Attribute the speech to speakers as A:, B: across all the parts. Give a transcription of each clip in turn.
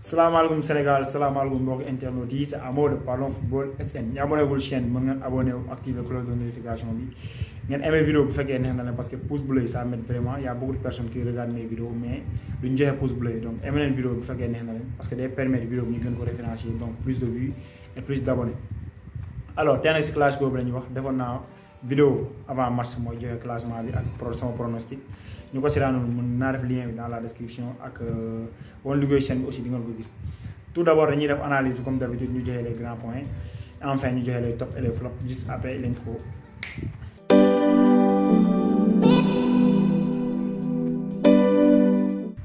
A: salaamaaleykum Sénégal salaamaaleykum mbokki internautes yi c'est Amo de Parlons Football SN ñi abonné wul chaîne mën ngeen abonné wu activer cloche de notification bi ngeen aimé vidéo bu fekkee neex na leen parce que pouce bleu ça m'aide vraiment y a beaucoup de personnes qui regardent mes vidéos mais duñ joxe pouce bleu donc aimé leen vidéo bu fekkee neex na leen parce que day permettre vidéo bi ñu gën ko référencier donc plus de vues et plus d'abonnés. Alors tey nag si classe boobu la ñuy wax defoon naa vidéo avant match mooy joxe classement bi ak sama pronostic ñu ko seetaanoon mën naa def lien bi dans la description ak woon liggéey chaîne bi aussi di ngeen ko gis. Tout d'abord dañuy def analyse comme d'habitude ñu joxe les grands points enfin ñu joxe les top et les flops juste après l'intro.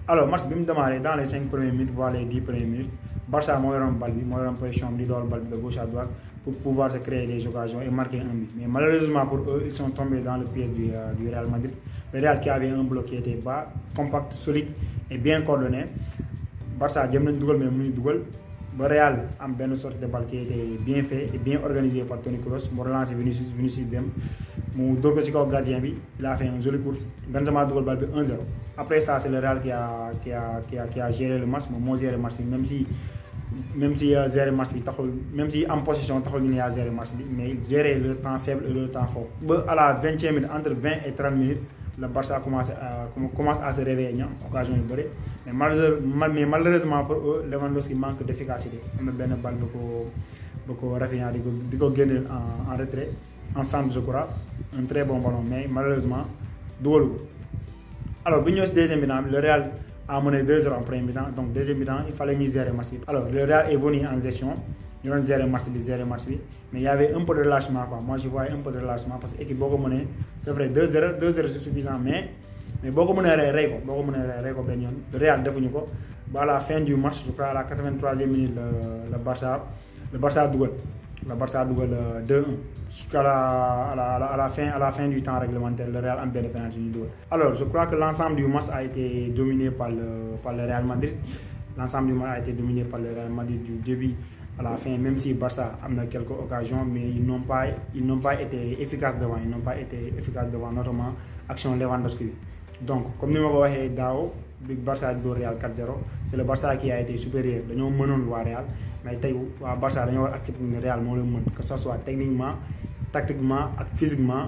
A: Alors match bi mu démarré dans les 5 premières minutes voire les 10 premières minutes Barça moo yoroon bal bi moo yoroon position bi di dool bal bi de gauche à droite pour pouvoir se créer des occasions et marquer un but. Mais malheureusement pour eux, ils sont tombés dans le piège du Real Madrid. Le Real qui avait un bloc qui était bas, compact, solide et bien coordonné. Barça jëm nañ dugal mais mënuñ dugal ba Real am benn sorte de balle qui était bien fait et bien organisé par Toni Kroos mu relancé Vinicius dem mu dóor ko ci kaw gardien bi il a fait un joli coup Benzema dugal balle bi 1-0. Après ça c'est le Real qui a géré le match moom moo géré le match bi même si gérer match bi taxul même si en possession taxul ñu ne yaa gérer match bi mais gérer le temps faible et le temps fort. Ba à la 20e minute entre 20 et 30 minutes le Barça commence à se réveiller ñu am occasion yu bëri mais malheureusement pour eux Lewandowski manque d'efficacité am na benn balle bu ko Rafinha di ko génneel en retrait en centre je crois un très bon ballon mais malheureusement dugalu ko. Alors bi ñu ñëw si deuxième mi-temps le Real a mené 2-0 en premier mi-temps donc deuxième mi-temps il fallait ñu gérer match bi. Alors le Real est venu en gestion ñu doon gérer match bi mais il y avait un peu de relâchement quoi. Moi je voyais un peu de relâchement parce que équipe boo ko mënee c'est vrai 2-0 c'est suffisant mais boo ko mënee rey ko benn yoon le Real defuñu ko ba à la fin du match je crois à la 83e minute le Barça dugal 2-1 jusqu'à la fin du temps réglementaire le Real am benn penalty ñu dugal. Alors je crois que l'ensemble du match a été dominé par le Real Madrid. L'ensemble du match a été dominé par le Real Madrid du début à la fin, même si Barça a eu quelques occasions, mais ils n'ont pas été efficaces devant, notamment action Lewandowski. Donc, comme nous l'avons dit, le Barça do Real 4-0, c'est le Barça qui a été supérieur. Nous avons mené le Real, mais le Barça a accepté le Real, que ce soit techniquement, tactiquement, physiquement.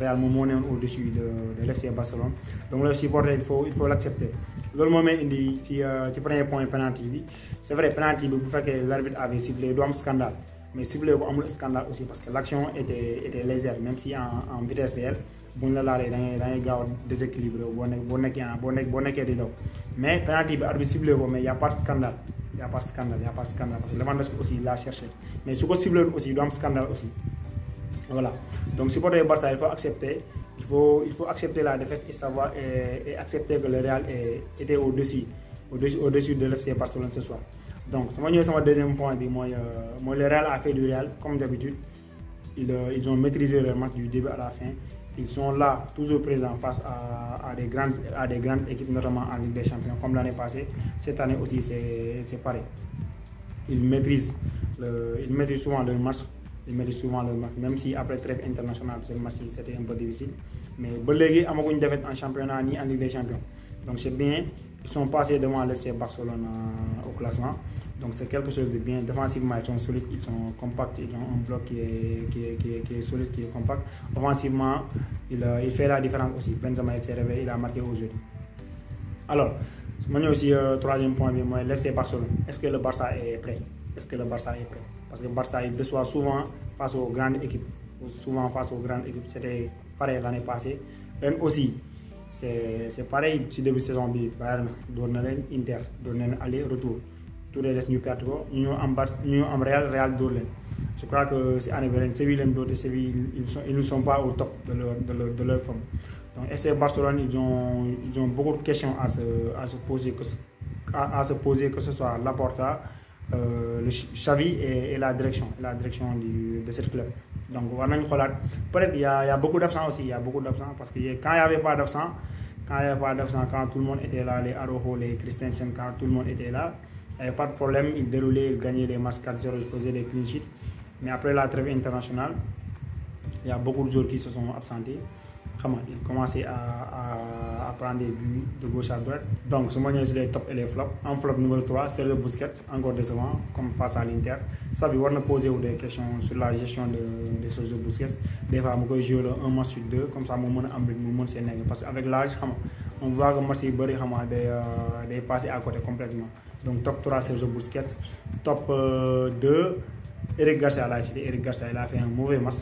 A: Real moo ne au-dessus de l'FC Barcelone donc le supporter il faut l'accepter. Loolu moo may indi ci premier point penalty bi c'est vrai penalty bi bu fekkee l'arbitre avait sifflé du am scandale mais sifflé bu amul scandale aussi parce que l'action était légère même si en vitesse réelle buñ la laalee da ngay gaaw a déséquilibré boo nekkee di daw mais penalty bi arbitre sifflé ko mais y a pas de scandale parce que Lewandowski aussi l'a cherché mais su ko sifflé aussi du am scandale aussi. Voilà, donc supporter Barça, il faut accepter la défaite et savoir et accepter que le Real était au-dessus de l'FC Barcelone ce soir. Donc, mon deuxième point, le Real a fait du Real comme d'habitude. Ils ont maîtrisé le match du début à la fin. Ils sont là, toujours présents face à des grandes équipes, notamment en Ligue des Champions, comme l'année passée. Cette année aussi, c'est pareil. Ils maîtrisent souvent le match. Même si après trêve internationale, ce match c'était un peu difficile. Mais ils n'ont pas défaite en championnat ni en Ligue des Champions. Donc c'est bien, ils sont passés devant l'FC Barcelone au classement. Donc c'est quelque chose de bien. Défensivement, ils sont solides, ils sont compacts, ils ont un bloc qui est solide, qui est compact. Offensivement, il fait la différence aussi. Benzema s'est réveillé, il a marqué aujourd'hui. Alors, aussi troisième point, l'FC Barcelone. Est-ce que le Barça est prêt? Parce que Barça il déçoit souvent face aux grandes équipes. C'était pareil l'année passée. Même aussi, c'est pareil si début de saison, Bayern donne Inter, donne aller-retour. Tous les restes nous perdent. Nous avons Real Dorlen. Je crois que c'est année dernière, Séville ils ne sont pas au top de leur forme. Donc FC Barcelone, ils ont beaucoup de questions à se poser, que ce soit Laporta, le Xavi et la direction de ce club. Donc peut-être il y a beaucoup d'absents aussi, parce que quand il n'y avait pas d'absents, quand tout le monde était là, les Araujo, les Christensen, quand tout le monde était là, il n'y avait pas de problème, ils déroulaient, ils gagnaient les matchs 4-0, ils faisaient des clean sheets. Mais après la trêve internationale, il y a beaucoup de joueurs qui se sont absentés. il commençait à prendre des buts de gauche à droite. Donc, ce moment sur les top et les flops. En flop numéro 3, Sergio Busquets, encore décevant, comme face à l'Inter. Ça veut dire poser des questions sur la gestion de Sergio Busquets. Des fois, je joue un match sur 2, comme ça, je parce qu'avec l'âge, on voit que le match est passé à côté complètement. Donc, top 3, Sergio Busquets. Top 2, Eric Garcia l'a cité. Eric Garcia, il a fait un mauvais match.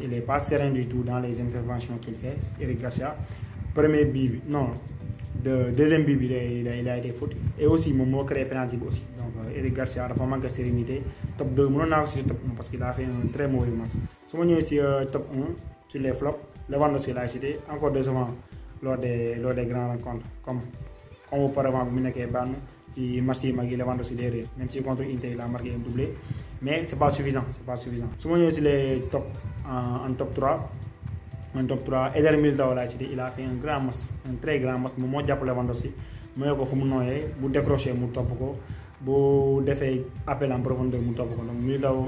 A: Il n'est pas serein du tout dans les interventions qu'il fait. Eric Garcia, premier bib, non, deuxième bib, il a été fautif. Et aussi, mon mot créé pénalty aussi. Donc, Eric Garcia a vraiment manqué de sérénité. Top 2, mon nom aussi top 1 parce qu'il a fait un très mauvais match. Si on est aussi top 1 sur les flops, Lewandowski l'a cité. Encore décevant lors des grandes rencontres. Comme auparavant, si Marseille Magui Lewandowski derrière, même si contre Inter il a marqué un doublé, mais c'est pas suffisant. Si on est les top en top 3, Eder Militao il a fait un grand match, un très grand match. Moi j'ai Lewandowski, moi ko fu mu noyé, bu décrocher mu top ko, bu défé appel en profondeur mu top ko. Donc Militao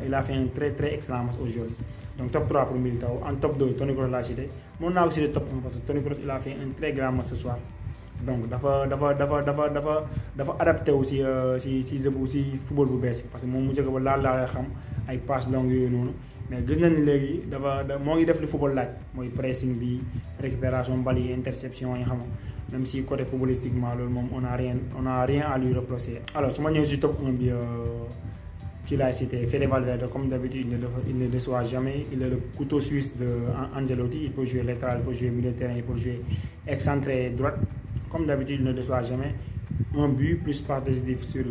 A: il a fait un très excellent match aujourd'hui. Donc top 3 pour Militao. En top 2, Toni Kroos l'a cité. Mon a aussi le top 1 parce que Toni Kroos il a fait un très grand match ce soir. Donc dafa adapté aussi si football bu bees parce que moom mu jëkk ba laa xam ay passe longue yooyu noonu mais gis nañ ni léegi moo ngi def li football laaj mooy pressing bi récupération bal yi interception yi xam même si côté footballistiquement loolu moom on a rien à lui reprocher. Alors su ma ñëw si top 1 bi qu'il a cité, Fede Valverde, comme d'habitude, il ne déçoit jamais. Il est le couteau suisse de Ancelotti. Il peut jouer latéral, il peut jouer milieu de terrain, il peut jouer excentré droite. Comme d'habitude, il ne déçoit jamais. Un but plus passe décisif sur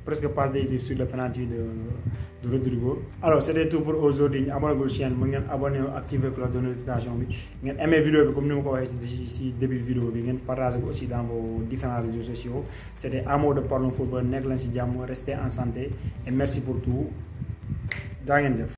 A: presque passe décisif sur le penalty de Rodrigo. Alors, c'était tout pour aujourd'hui. Abonnez-vous à la chaîne, abonnez-vous, activez la cloche de notification. Aimez la vidéo comme nous l'avons dit au début de la vidéo. Partagez aussi dans vos différents réseaux sociaux. C'était Amo de Parlons Football. Restez en santé et merci pour tout.